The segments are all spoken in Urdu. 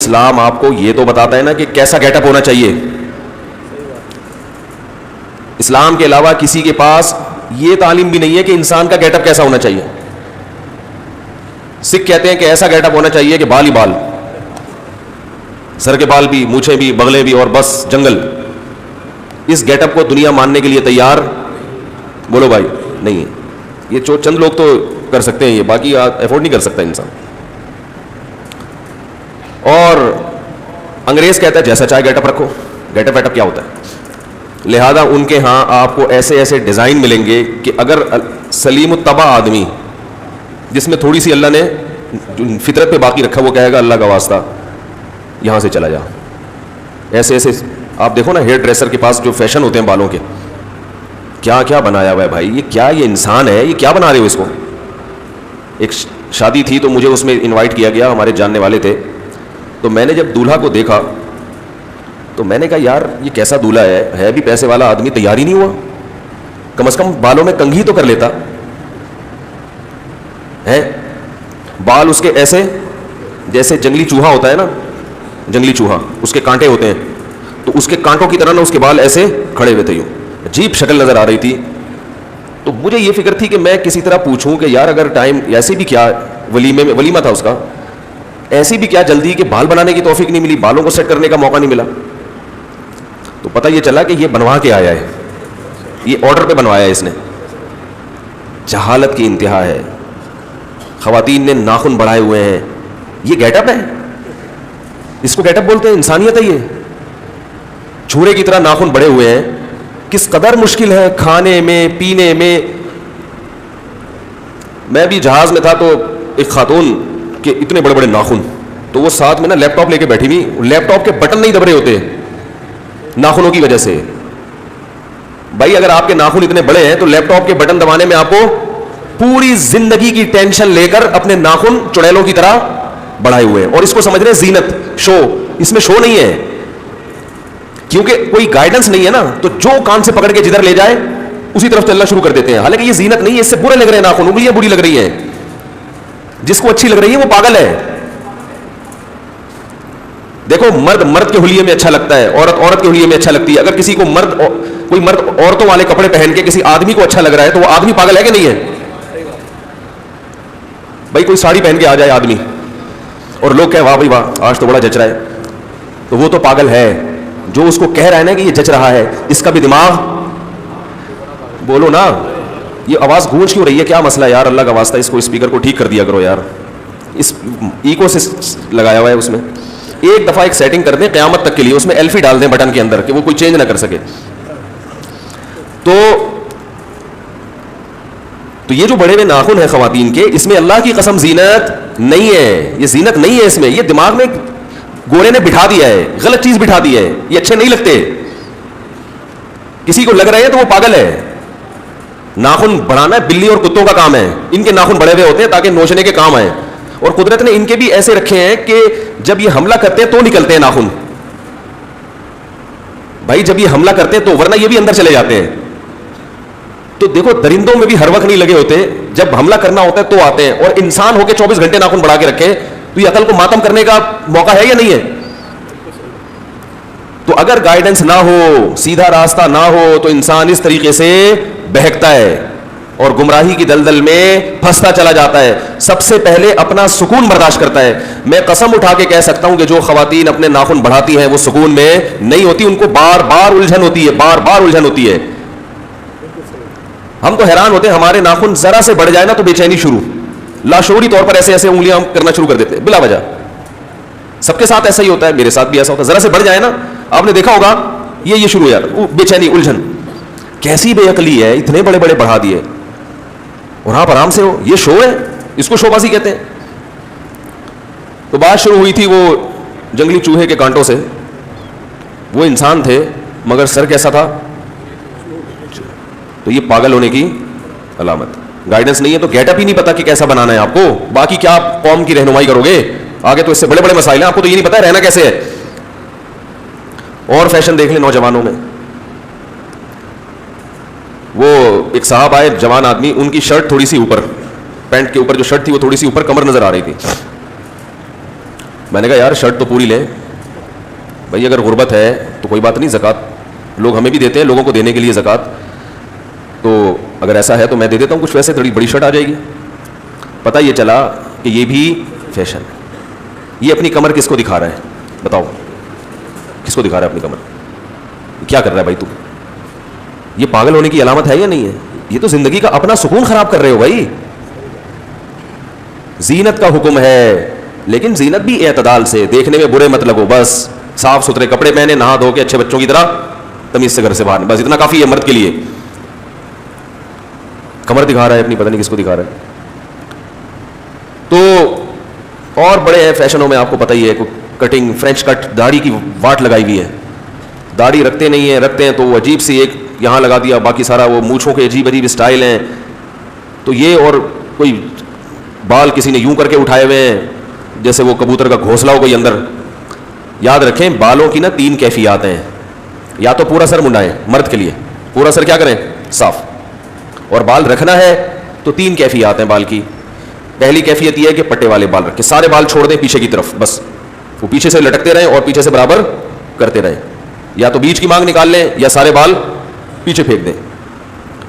اسلام آپ کو یہ تو بتاتا ہے نا کہ کیسا گیٹ اپ ہونا چاہیے. اسلام کے علاوہ کسی کے پاس یہ تعلیم بھی نہیں ہے کہ انسان کا گیٹ اپ کیسا ہونا چاہیے. سکھ کہتے ہیں کہ ایسا گیٹ اپ ہونا چاہیے کہ بال ہی بال, سر کے بال بھی, مونچھیں بھی, بغلیں بھی, اور بس جنگل. اس گیٹ اپ کو دنیا ماننے کے لیے تیار بولو بھائی نہیں ہے. یہ چند لوگ تو کر سکتے ہیں, یہ باقی افورڈ نہیں کر سکتا انسان. اور انگریز کہتا ہے جیسا چاہے گیٹ اپ رکھو. گیٹ اپ ویٹ اپ کیا ہوتا ہے؟ لہذا ان کے ہاں آپ کو ایسے ایسے ڈیزائن ملیں گے کہ اگر سلیم الطبع آدمی جس میں تھوڑی سی اللہ نے فطرت پہ باقی رکھا, وہ کہے گا اللہ کا واسطہ یہاں سے چلا جا. ایسے ایسے آپ دیکھو نا ہیئر ڈریسر کے پاس جو فیشن ہوتے ہیں بالوں کے, کیا کیا بنایا ہوا ہے بھائی. یہ کیا, یہ انسان ہے, یہ کیا بنا رہے ہو اس کو. ایک شادی تھی تو مجھے اس میں انوائٹ کیا گیا, ہمارے جاننے والے تھے. تو میں نے جب دولہا کو دیکھا تو میں نے کہا یار یہ کیسا دولہا ہے بھی پیسے والا آدمی, تیار ہی نہیں ہوا. کم از کم بالوں میں کنگھی تو کر لیتا ہے. بال اس کے ایسے جیسے جنگلی چوہا ہوتا ہے نا, جنگلی چوہا اس کے کانٹے ہوتے ہیں, تو اس کے کانٹوں کی طرح نا اس کے بال ایسے کھڑے ہوئے تھے, یوں عجیب شکل نظر آ رہی تھی. تو مجھے یہ فکر تھی کہ میں کسی طرح پوچھوں کہ یار اگر ٹائم ایسے بھی کیا, ولیمے میں ولیمہ تھا اس کا, ایسی بھی کیا جلدی کہ بال بنانے کی توفیق نہیں ملی, بالوں کو سیٹ کرنے کا موقع نہیں ملا. تو پتہ یہ چلا کہ یہ بنوا کے آیا ہے, یہ آرڈر پہ بنوایا ہے اس نے. جہالت کی انتہا ہے. خواتین نے ناخن بڑھائے ہوئے ہیں, یہ گیٹ اپ ہے, اس کو گیٹ اپ بولتے ہیں. انسانیت ہے یہ. چھوڑے کی طرح ناخن بڑھے ہوئے ہیں. کس قدر مشکل ہے کھانے میں پینے میں. میں بھی جہاز میں تھا تو ایک خاتون کے اتنے بڑے بڑے ناخن, تو وہ ساتھ میں نا لیپ ٹاپ لے کے بیٹھی ہوئی, لیپ ٹاپ کے بٹن نہیں دب رہے ہوتے ناخنوں کی وجہ سے. بھائی اگر آپ کے ناخن اتنے بڑے ہیں تو لیپ ٹاپ کے بٹن دبانے میں آپ کو پوری زندگی کی ٹینشن لے کر اپنے ناخن چڑیلوں کی طرح بڑھائے ہوئے ہیں, اور اس کو سمجھ رہے ہیں زینت, شو. اس میں شو نہیں ہے, کیونکہ کوئی گائیڈنس نہیں ہے نا. تو جو کان سے پکڑ کے جدھر لے جائے اسی طرف چلنا شروع کر دیتے ہیں. حالانکہ یہ زینت نہیں ہے, اس سے برے لگ رہے ہیں ناخن, انگلیاں بری لگ رہی ہیں. جس کو اچھی لگ رہی ہے وہ پاگل ہے. دیکھو مرد مرد کے حلیے میں اچھا لگتا ہے, عورت عورت کے حلیے میں اچھا لگتی ہے. اگر کسی کو کوئی مرد عورتوں والے کپڑے پہن کے کسی آدمی کو اچھا لگ رہا ہے تو وہ آدمی پاگل ہے کہ نہیں ہے؟ بھائی کوئی ساڑی پہن کے آ جائے آدمی اور لوگ کہے واہ بھائی واہ آج تو بڑا جچ رہا ہے, تو وہ تو پاگل ہے. جو اس کو کہہ رہا ہے نا کہ یہ جچ رہا ہے, اس کا بھی دماغ, بولو نا. یہ آواز گونج کیوں رہی ہے, کیا مسئلہ ہے یار؟ اللہ کا واسطہ اس کو اسپیکر کو ٹھیک کر دیا کرو یار. اس ایکو سے لگایا ہوا ہے اس میں. ایک دفعہ ایک سیٹنگ کر دیں قیامت تک کے لیے, اس میں ایلفی ڈال دیں بٹن کے اندر کہ وہ کوئی چینج نہ کر سکے. تو یہ جو بڑے ہوئے ناخن ہیں خواتین کے, اس میں اللہ کی قسم زینت نہیں ہے. یہ زینت نہیں ہے اس میں. یہ دماغ میں گورے نے بٹھا دیا ہے, غلط چیز بٹھا دی ہے. یہ اچھے نہیں لگتے. کسی کو لگ رہے ہیں تو وہ پاگل ہے. ناخن بڑھانا بلی اور کتوں کا کام ہے. ان کے ناخن بڑے ہوئے ہوتے ہیں تاکہ نوچنے کے کام آئیں, اور قدرت نے ان کے بھی ایسے رکھے ہیں کہ جب یہ حملہ کرتے ہیں تو نکلتے ہیں ناخن. بھائی جب یہ حملہ کرتے ہیں تو, ورنہ یہ بھی اندر چلے جاتے ہیں. تو دیکھو درندوں میں بھی ہر وقت نہیں لگے ہوتے, جب حملہ کرنا ہوتا ہے تو آتے ہیں. اور انسان ہو کے 24 گھنٹے ناخن بڑھا کے رکھے تو یہ عقل کو ماتم کرنے کا موقع ہے یا نہیں ہے؟ تو اگر گائیڈنس نہ ہو, سیدھا راستہ نہ ہو, تو انسان اس طریقے سے بہکتا ہے اور گمراہی کی دلدل میں پھنستا چلا جاتا ہے. سب سے پہلے اپنا سکون برداشت کرتا ہے. میں قسم اٹھا کے کہہ سکتا ہوں کہ جو خواتین اپنے ناخن بڑھاتی ہیں وہ سکون میں نہیں ہوتی. ان کو بار بار الجھن ہوتی ہے, بار بار الجھن ہوتی ہے. ہم تو حیران ہوتے ہیں, ہمارے ناخن ذرا سے بڑھ جائے نا تو بے چینی شروع, لاشعوری طور پر ایسے ایسے انگلیاں کرنا شروع کر دیتے ہیں بلا وجہ. سب کے ساتھ ایسا ہی ہوتا ہے, میرے ساتھ بھی ایسا ہوتا ہے. ذرا سے بڑھ جائے نا, آپ نے دیکھا ہوگا یہ شروع یار بے چینی الجھن. کیسی بے عقلی ہے, اتنے بڑے بڑے بڑھا دیے اور آپ آرام سے ہو. یہ شو ہے, اس کو شو بازی کہتے ہیں. تو بات شروع ہوئی تھی وہ جنگلی چوہے کے کانٹوں سے. وہ انسان تھے مگر سر کیسا تھا؟ تو یہ پاگل ہونے کی علامت. گائیڈنس نہیں ہے تو گیٹ اپ ہی نہیں پتا کہ کیسا بنانا ہے آپ کو. باقی کیا آپ قوم کی رہنمائی کرو گے آگے؟ تو اس سے بڑے بڑے مسائل ہیں, آپ کو تو یہ نہیں پتا رہنا کیسے ہے. اور فیشن دیکھ لیں نوجوانوں میں. وہ ایک صاحب آئے جوان آدمی, ان کی شرٹ تھوڑی سی اوپر, پینٹ کے اوپر جو شرٹ تھی وہ تھوڑی سی اوپر کمر نظر آ رہی تھی. میں نے کہا یار شرٹ تو پوری لیں بھائی, اگر غربت ہے تو کوئی بات نہیں, زکوٰۃ لوگ ہمیں بھی دیتے ہیں, لوگوں کو دینے کے لیے زکوٰۃ, تو اگر ایسا ہے تو میں دے دیتا ہوں کچھ, ویسے تھوڑی بڑی شرٹ آ جائے گی. پتہ یہ چلا کہ یہ بھی فیشن ہے. یہ اپنی کمر کس کو دکھا رہا ہے بتاؤ, کس کو دکھا رہا ہے اپنی کمر؟ کیا کر رہا ہے بھائی تو؟ یہ پاگل ہونے کی علامت ہے یا نہیں ہے؟ یہ تو زندگی کا اپنا سکون خراب کر رہے ہو بھائی. زینت کا حکم ہے, لیکن زینت بھی اعتدال سے, دیکھنے میں برے مت لگو, بس صاف ستھرے کپڑے پہنے, نہا دھو کے اچھے بچوں کی طرح تمیز سے گھر سے باہر, بس اتنا کافی ہے مرد کے لیے. کمر دکھا رہا ہے اپنی, پتہ نہیں کس کو دکھا رہا ہے. تو اور بڑے ہیں فیشنوں میں, آپ کو پتہ ہی ہے, کٹنگ, فرینچ کٹ, داڑھی کی واٹ لگائی ہوئی ہے. داڑھی رکھتے نہیں ہیں, رکھتے ہیں تو وہ عجیب سی ایک یہاں لگا دیا, باقی سارا وہ مونچھوں کے عجیب عجیب اسٹائل ہیں. تو یہ, اور کوئی بال کسی نے یوں کر کے اٹھائے ہوئے ہیں جیسے وہ کبوتر کا گھونسلہ ہو کوئی اندر. یاد رکھیں بالوں کی نا 3 کیفیات ہیں. یا تو پورا سر منڈائیں, مرد کے لیے پورا سر کیا کریں صاف, اور بال رکھنا ہے تو 3 کیفیات ہیں بال کی. پہلی کیفیت یہ ہے کہ پٹے والے بال رکھیں, سارے بال چھوڑ دیں پیچھے کی طرف, بس وہ پیچھے سے لٹکتے رہیں اور پیچھے سے برابر کرتے رہیں. یا تو بیچ کی مانگ نکال لیں یا سارے بال پیچھے پھینک دیں.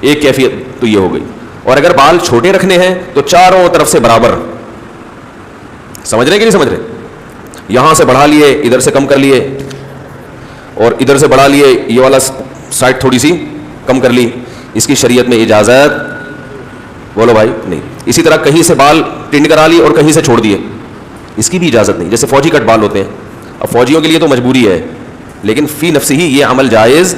ایک کیفیت تو یہ ہو گئی. اور اگر بال چھوٹے رکھنے ہیں تو چاروں طرف سے برابر. سمجھ رہے کہ نہیں سمجھ رہے؟ یہاں سے بڑھا لیے, ادھر سے کم کر لیے, اور ادھر سے بڑھا لیے, یہ والا سائڈ تھوڑی سی کم کر لی. اس کی شریعت میں اجازت بولو بھائی نہیں. اسی طرح کہیں سے بال ٹنڈ کرا لیے اور کہیں سے چھوڑ دیے, اس کی بھی اجازت نہیں. جیسے فوجی کٹ بال ہوتے ہیں, اب فوجیوں کے لیے تو مجبوری ہے, لیکن فی نفسی ہی یہ عمل جائز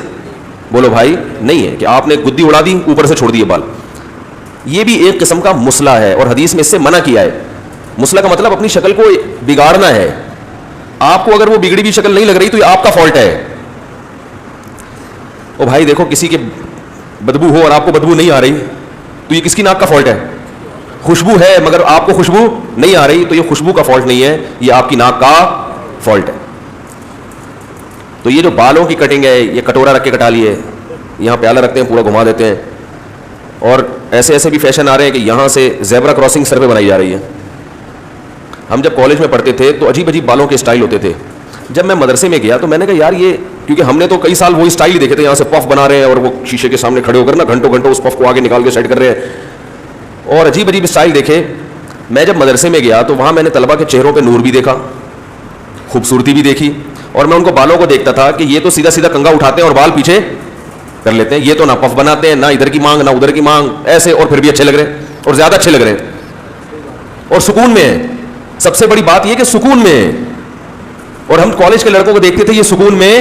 بولو بھائی نہیں ہے کہ آپ نے گدی اڑا دی اوپر سے چھوڑ دیے بال. یہ بھی ایک قسم کا مسئلہ ہے, اور حدیث میں اس سے منع کیا ہے. مسئلہ کا مطلب اپنی شکل کو بگاڑنا ہے. آپ کو اگر وہ بگڑی بھی شکل نہیں لگ رہی تو یہ آپ کا فالٹ ہے. او بھائی دیکھو, کسی کے بدبو ہو اور آپ کو بدبو نہیں آ رہی تو یہ کس کی ناک کا فالٹ ہے؟ خوشبو ہے مگر آپ کو خوشبو نہیں آ رہی تو یہ خوشبو کا فالٹ نہیں ہے, یہ آپ کی ناک کا فالٹ ہے. تو یہ جو بالوں کی کٹنگ ہے, یہ کٹورا رکھ کے کٹا لیے, یہاں پیالہ رکھتے ہیں پورا گھما دیتے ہیں, اور ایسے ایسے بھی فیشن آ رہے ہیں کہ یہاں سے زیبرا کراسنگ سر پہ بنائی جا رہی ہے. ہم جب کالج میں پڑھتے تھے تو عجیب عجیب بالوں کے اسٹائل ہوتے تھے. جب میں مدرسے میں گیا تو میں نے کہا یار یہ, کیونکہ ہم نے تو کئی سال وہی اسٹائل ہی دیکھے تھے, یہاں سے پف بنا رہے ہیں اور وہ شیشے کے سامنے کھڑے ہو کر نا گھنٹوں گھنٹوں اس پف کو آگے نکال کے سیٹ کر رہے ہیں, اور عجیب عجیب اسٹائل دیکھے. میں جب مدرسے میں گیا تو وہاں میں نے طلبہ کے چہروں پہ نور بھی دیکھا, خوبصورتی بھی دیکھی, اور میں ان کو بالوں کو دیکھتا تھا کہ یہ تو سیدھا سیدھا کنگا اٹھاتے ہیں اور بال پیچھے کر لیتے ہیں, یہ تو نہ پف بناتے ہیں, نہ ادھر کی مانگ نہ ادھر کی مانگ, ایسے, اور پھر بھی اچھے لگ رہے ہیں اور زیادہ اچھے لگ رہے ہیں اور سکون میں ہیں. سب سے بڑی بات یہ کہ سکون میں ہیں. اور ہم کالج کے لڑکوں کو دیکھتے تھے, یہ سکون میں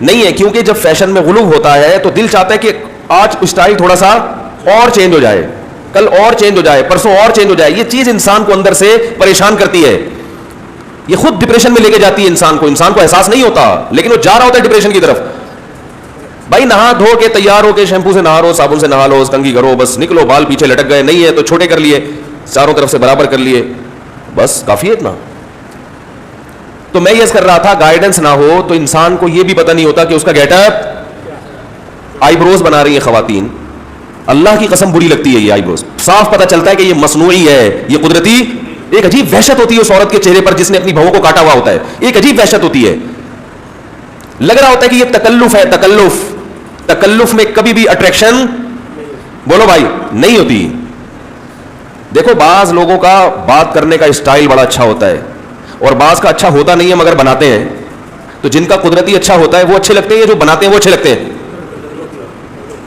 نہیں ہے, کیونکہ جب فیشن میں غلو ہوتا ہے تو دل چاہتا ہے کہ آج اسٹائل تھوڑا سا اور چینج ہو جائے, کل اور چینج ہو جائے, پرسوں اور چینج ہو جائے. یہ چیز انسان کو اندر سے پریشان کرتی ہے, یہ خود ڈپریشن میں لے کے جاتی ہے انسان کو احساس نہیں ہوتا, لیکن وہ جا رہا ہوتا ہے ڈپریشن کی طرف. بھائی نہا دھو کے تیار ہو کے شیمپو سے نہا لو, صابن سے نہا لو, کنگھی کرو, بس نکلو, بال پیچھے لٹک گئے, نہیں ہے تو چھوٹے کر لیے, چاروں طرف سے برابر کر لیے, بس کافی ہے اتنا. تو میں یہ کر رہا تھا, گائیڈنس نہ ہو تو انسان کو یہ بھی پتہ نہیں ہوتا کہ اس کا گیٹ اپ, آئی بروز بنا رہی ہیں خواتین, اللہ کی قسم بری لگتی ہے یہ آئی بروز. صاف پتہ چلتا ہے کہ یہ مصنوعی ہے, یہ قدرتی. ایک عجیب وحشت ہوتی ہے اس عورت کے چہرے پر جس نے اپنی بہو کو کاٹا ہوا ہوتا ہے, ایک عجیب وحشت ہوتی ہے. لگ رہا ہوتا ہے کہ یہ تکلف ہے, تکلف میں کبھی بھی اٹریکشن بولو بھائی نہیں ہوتی. دیکھو بعض لوگوں کا بات کرنے کا اسٹائل بڑا اچھا ہوتا ہے اور بعض کا اچھا ہوتا نہیں ہے مگر بناتے ہیں. تو جن کا قدرتی اچھا ہوتا ہے وہ اچھے لگتے ہیں, جو بناتے ہیں وہ اچھے لگتے ہیں.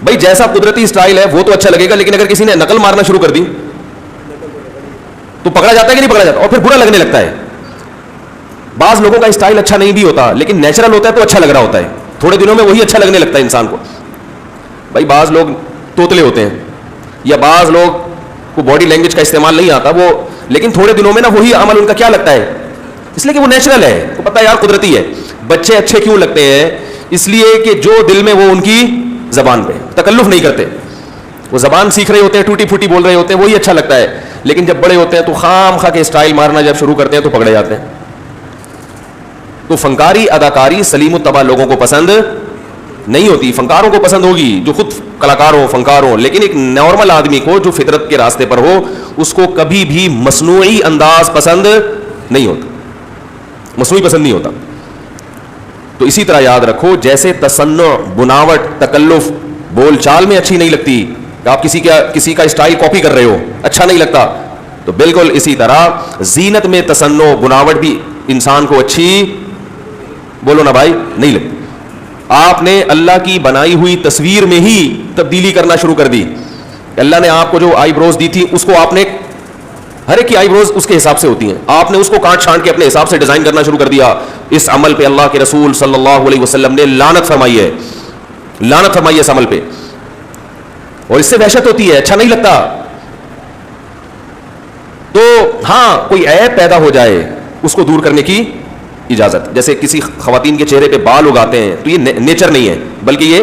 بھائی جیسا قدرتی اسٹائل ہے وہ تو اچھا لگے گا, لیکن اگر کسی نے نقل مارنا شروع کر دی تو پکڑا جاتا ہے کہ نہیں پکڑا جاتا, اور پھر برا لگنے لگتا ہے. بعض لوگوں کا اسٹائل اچھا نہیں بھی ہوتا لیکن نیچرل ہوتا ہے تو اچھا لگ رہا ہوتا ہے, تھوڑے دنوں میں وہی اچھا لگنے لگتا ہے انسان کو. بھائی بعض لوگ توتلے ہوتے ہیں, یا بعض لوگ کو باڈی لینگویج کا استعمال نہیں آتا وہ, لیکن تھوڑے دنوں میں نا وہی عمل ان کا کیا لگتا ہے, اس لیے کہ وہ نیچرل ہے, تو پتہ ہے یار قدرتی ہے. بچے اچھے کیوں لگتے ہیں؟ اس لیے کہ جو دل میں وہ ان کی زبان پہ تکلف نہیں کرتے, وہ زبان سیکھ رہے ہوتے ہیں, ٹوٹی پھوٹی بول رہے ہوتے ہیں, وہی اچھا لگتا ہے. لیکن جب بڑے ہوتے ہیں تو خام خواہ کے اسٹائل مارنا جب شروع کرتے ہیں تو پکڑے جاتے ہیں. تو فنکاری اداکاری سلیم الطبع لوگوں کو پسند نہیں ہوتی. فنکاروں کو پسند ہوگی جو خود کلاکار ہو, فنکار ہو, لیکن ایک نارمل آدمی کو جو فطرت کے راستے پر ہو اس کو کبھی بھی مصنوعی انداز پسند نہیں ہوتا. مصنوعی پسند نہیں ہوتا. تو اسی طرح یاد رکھو جیسے تصنع, بناوٹ, تکلف بول چال میں اچھی نہیں لگتی, آپ کسی کا اسٹائل کاپی کر رہے ہو, اچھا نہیں لگتا, تو بالکل اسی طرح زینت میں تصنع, بناوٹ بھی انسان کو اچھی, بولو نا بھائی, نہیں لگتی. آپ نے اللہ کی بنائی ہوئی تصویر میں ہی تبدیلی کرنا شروع کر دی. اللہ نے آپ کو جو آئی بروز دی تھی اس کو آپ نے, ہر ایک کی آئی بروز اس کے حساب سے ہوتی ہیں, آپ نے اس کو کاٹ چھانٹ کے اپنے حساب سے ڈیزائن کرنا شروع کر دیا. اس عمل پہ اللہ کے رسول صلی اللہ علیہ وسلم نے لعنت فرمائی ہے, لعنت فرمائی ہے اس عمل پہ, اور اس سے وحشت ہوتی ہے, اچھا نہیں لگتا. تو ہاں کوئی عیب پیدا ہو جائے اس کو دور کرنے کی اجازت, جیسے کسی خواتین کے چہرے پہ بال اگاتے ہیں تو یہ نیچر نہیں ہے بلکہ یہ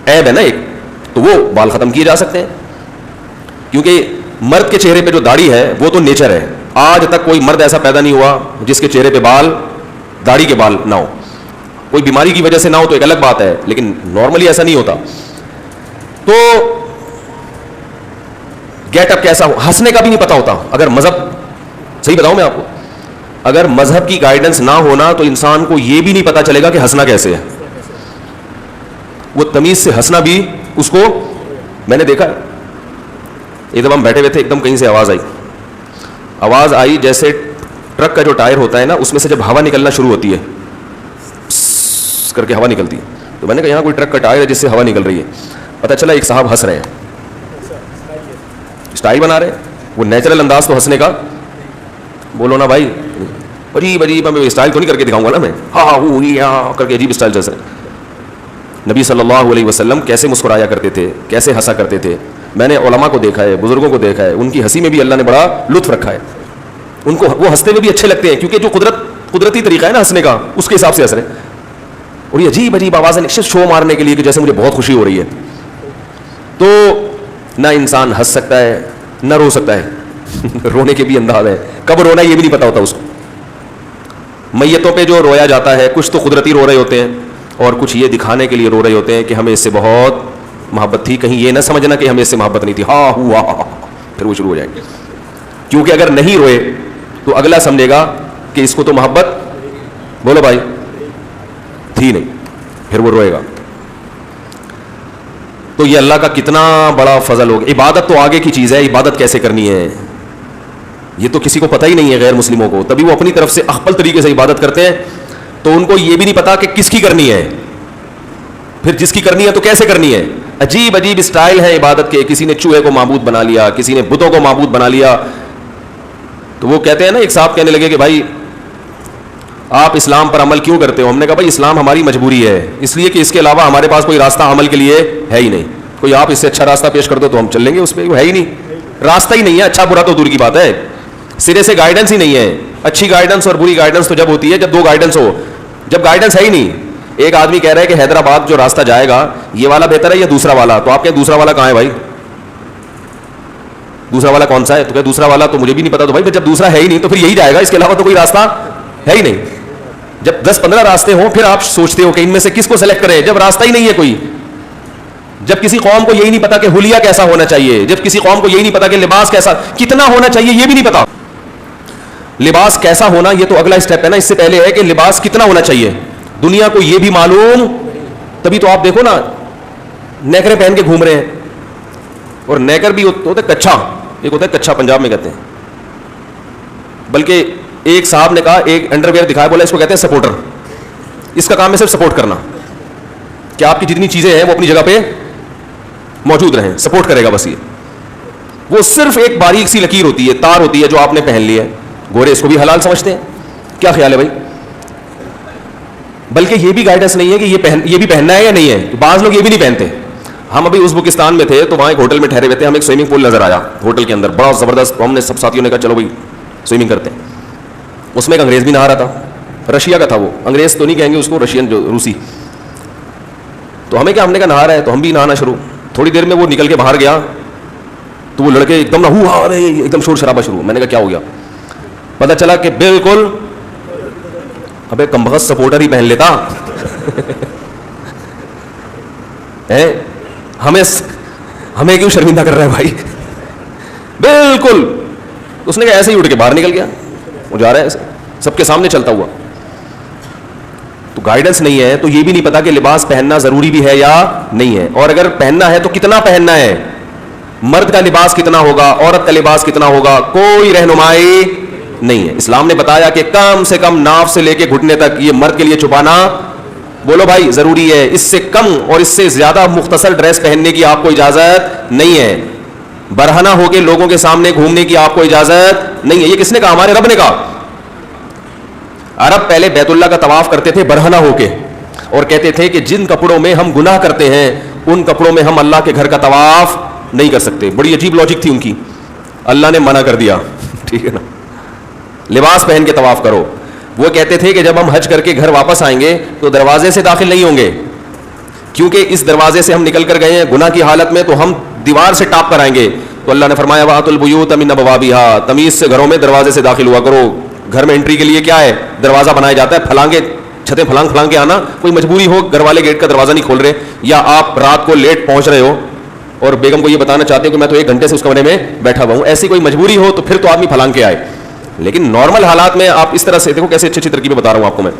عیب ہے نا ایک, تو وہ بال ختم کیے جا سکتے ہیں. کیونکہ مرد کے چہرے پہ جو داڑھی ہے وہ تو نیچر ہے, آج تک کوئی مرد ایسا پیدا نہیں ہوا جس کے چہرے پہ بال, داڑھی کے بال نہ ہو. کوئی بیماری کی وجہ سے نہ ہو تو ایک الگ بات ہے, لیکن نارملی ایسا نہیں ہوتا. تو گیٹ اپ کیسا ہو, ہنسنے کا بھی نہیں پتا ہوتا. اگر مذہب, صحیح بتاؤں میں آپ کو, اگر مذہب کی گائیڈنس نہ ہونا تو انسان کو یہ بھی نہیں پتا چلے گا کہ ہنسنا کیسے ہے. وہ تمیز سے ہنسنا بھی اس کو, میں نے دیکھا ایک دم ہم بیٹھے ہوئے تھے, ایک دم کہیں سے آواز آئی جیسے ٹرک کا جو ٹائر ہوتا ہے نا اس میں سے جب ہوا نکلنا شروع ہوتی ہے, کر کے ہوا نکلتی ہے, تو میں نے کہا یہاں کوئی ٹرک کا ٹائر ہے جس سے ہوا نکل رہی ہے. پتہ چلا ایک صاحب ہنس رہے ہیں, اسٹائل بنا رہے ہیں, وہ نیچرل انداز تو ہنسنے کا, بولو نا بھائی, عجیب عجیب, میں اسٹائل تو نہیں کر کے دکھاؤں گا نا میں, ہاں کر کے عجیب اسٹائل جیسے. نبی صلی اللہ علیہ وسلم کیسے مسکرایا کرتے تھے, کیسے ہنسا کرتے تھے. میں نے علماء کو دیکھا ہے, بزرگوں کو دیکھا ہے, ان کی ہنسی میں بھی اللہ نے بڑا لطف رکھا ہے. ان کو وہ ہنستے ہوئے بھی اچھے لگتے ہیں کیونکہ جو قدرتی طریقہ ہے نا ہنسنے کا, اس کے حساب سے ہنس رہے ہیں. اور یہ عجیب عجیب آوازیں شو مارنے کے لیے کہ جیسے مجھے بہت خوشی ہو رہی ہے. تو نہ انسان ہنس سکتا ہے نہ رو سکتا ہے. رونے کے بھی انداز ہے, کب رونا یہ بھی نہیں پتا ہوتا اس کو. میتوں پہ جو رویا جاتا ہے کچھ تو قدرتی رو رہے ہوتے ہیں اور کچھ یہ دکھانے کے لیے رو رہے ہوتے ہیں کہ ہمیں اس سے بہت محبت تھی, کہیں یہ نہ سمجھنا کہ ہمیں اس سے محبت نہیں تھی. ہاں ہوا, پھر وہ شروع ہو جائیں گے. کیونکہ اگر نہیں روئے تو اگلا سمجھے گا کہ اس کو تو محبت, بولو بھائی, تھی نہیں, پھر وہ روئے گا. تو یہ اللہ کا کتنا بڑا فضل ہوگا. عبادت تو آگے کی چیز ہے, عبادت کیسے کرنی ہے یہ تو کسی کو پتہ ہی نہیں ہے غیر مسلموں کو, تبھی وہ اپنی طرف سے اخپل طریقے سے عبادت کرتے ہیں. تو ان کو یہ بھی نہیں پتا کہ کس کی کرنی ہے, پھر جس کی کرنی ہے تو کیسے کرنی ہے. عجیب عجیب اسٹائل ہے عبادت کے, کسی نے چوہے کو معبود بنا لیا, کسی نے بتوں کو معبود بنا لیا. تو وہ کہتے ہیں نا, ایک صاحب کہنے لگے کہ بھائی آپ اسلام پر عمل کیوں کرتے ہو. ہم نے کہا بھائی اسلام ہماری مجبوری ہے, اس لیے کہ اس کے علاوہ ہمارے پاس کوئی راستہ عمل کے لیے ہے ہی نہیں. کوئی آپ اس سے اچھا راستہ پیش کر دو تو ہم چل لیں گے, اس پہ وہ ہے ہی نہیں, راستہ ہی نہیں ہے. اچھا برا تو دور کی بات ہے, سرے سے گائیڈنس ہی نہیں ہے. اچھی گائیڈنس اور بری گائیڈنس تو جب ہوتی ہے جب دو گائیڈنس ہو, جب گائیڈنس ہے ہی نہیں. ایک آدمی کہہ رہا ہے کہ حیدرآباد جو راستہ جائے گا یہ والا بہتر ہے یا دوسرا والا, تو آپ کہیں دوسرا والا کہاں ہے بھائی, دوسرا والا کون سا ہے, تو کہ دوسرا والا تو مجھے بھی نہیں پتا. تو بھائی جب دوسرا ہے ہی نہیں تو پھر یہی جائے گا, اس کے علاوہ تو کوئی راستہ ہے ہی نہیں. جب 10-15 راستے ہوں پھر آپ سوچتے ہو کہ ان میں سے کس کو سلیکٹ کریں, جب راستہ ہی نہیں ہے کوئی. جب کسی قوم کو یہی نہیں پتا کہ حلیہ کیسا ہونا چاہیے, جب کسی قوم کو یہی نہیں پتا کہ لباس کیسا کتنا ہونا چاہیے یہ بھی نہیں پتا. لباس کیسا ہونا یہ تو اگلا اسٹیپ ہے نا, اس سے پہلے ہے کہ لباس کتنا ہونا چاہیے. دنیا کو یہ بھی معلوم, تبھی تو آپ دیکھو نا نیکریں پہن کے گھوم رہے ہیں. اور نیکر بھی ہوتا ہے کچھا, ایک ہوتا ہے کچھا پنجاب میں کہتے ہیں. بلکہ ایک صاحب نے کہا, ایک انڈر ویئر دکھایا, بولا اس کو کہتے ہیں سپورٹر. اس کا کام ہے صرف سپورٹ کرنا, کہ آپ کی جتنی چیزیں ہیں وہ اپنی جگہ پہ موجود رہیں, سپورٹ کرے گا بس. یہ وہ صرف ایک باریک سی لکیر ہوتی ہے, تار ہوتی ہے جو آپ نے پہن لی ہے. گورے اس کو بھی حلال سمجھتے ہیں, کیا خیال ہے بھائی. بلکہ یہ بھی گائیڈنس نہیں ہے کہ یہ بھی پہننا ہے یا نہیں ہے. بعض لوگ یہ بھی نہیں پہنتے. ہم ابھی ازبکستان میں تھے تو وہاں ایک ہوٹل میں ٹھہرے ہوئے تھے, ہمیں ایک سوئمنگ پول نظر آیا ہوٹل کے اندر, بڑا زبردست. ہم نے سب ساتھیوں نے کہا چلو بھائی سوئمنگ کرتے ہیں. اس میں ایک انگریز بھی نہا رہا تھا, رشیا کا تھا وہ, انگریز تو نہیں کہیں گے اس کو, رشین جو روسی. تو ہمیں کیا, ہم نے کہا نہا رہا ہے تو ہم بھی نہانا شروع. تھوڑی دیر میں وہ نکل کے باہر گیا تو وہ لڑکے ایک دم نہ ایک دم شور شرابہ شروع. میں نے کہا کیا ہو گیا, پتہ چلا کہ بالکل ابے کمبخت سپورٹر ہی پہن لیتا. ہمیں کیوں شرمندہ کر رہا ہے بھائی. بالکل اس نے کہا ایسے ہی اٹھ کے باہر نکل گیا, وہ جا رہا ہے ایسے. سب کے سامنے چلتا ہوا. تو گائیڈنس نہیں ہے تو یہ بھی نہیں پتا کہ لباس پہننا ضروری بھی ہے یا نہیں ہے, اور اگر پہننا ہے تو کتنا پہننا ہے, مرد کا لباس کتنا ہوگا, عورت کا لباس کتنا ہوگا, کوئی رہنمائی نہیں ہے. اسلام نے بتایا کہ کم سے کم ناف سے لے کے گھٹنے تک یہ مرد کے لیے چھپانا, بولو بھائی, ضروری ہے. اس سے کم اور اس سے زیادہ مختصر ڈریس پہننے کی آپ کو اجازت نہیں ہے. برہنہ ہو کے لوگوں کے سامنے گھومنے کی آپ کو اجازت نہیں ہے. یہ کس نے کہا؟ ہمارے رب نے کہا. عرب پہلے بیت اللہ کا طواف کرتے تھے برہنہ ہو کے, اور کہتے تھے کہ جن کپڑوں میں ہم گناہ کرتے ہیں ان کپڑوں میں ہم اللہ کے گھر کا طواف نہیں کر سکتے. بڑی عجیب لاجک تھی ان کی, اللہ نے منع کر دیا. ٹھیک ہے نا, لباس پہن کے طواف کرو. وہ کہتے تھے کہ جب ہم حج کر کے گھر واپس آئیں گے تو دروازے سے داخل نہیں ہوں گے, کیونکہ اس دروازے سے ہم نکل کر گئے ہیں گناہ کی حالت میں, تو ہم دیوار سے ٹاپ کر آئیں گے. تو اللہ نے فرمایا وَأْتُوا الْبُيُوتَ مِنْ أَبْوَابِهَا, تمیز سے گھروں میں دروازے سے داخل ہوا کرو. گھر میں انٹری کے لیے کیا ہے, دروازہ بنایا جاتا ہے. پھلانگے چھتیں پھلانگ کے آنا, کوئی مجبوری ہو گھر والے گیٹ کا دروازہ نہیں کھول رہے, یا آپ رات کو لیٹ پہنچ رہے ہو اور بیگم کو یہ بتانا چاہتے ہو کہ میں تو 1 گھنٹے سے اس کمرے میں بیٹھا ہوا ہوں, ایسی کوئی مجبوری ہو تو پھر تو آدمی پھلانگ کے آئے. لیکن نارمل حالات میں آپ اس طرح سے دیکھو, کیسے اچھی اچھی ترکیبیں بتا رہا ہوں آپ کو میں.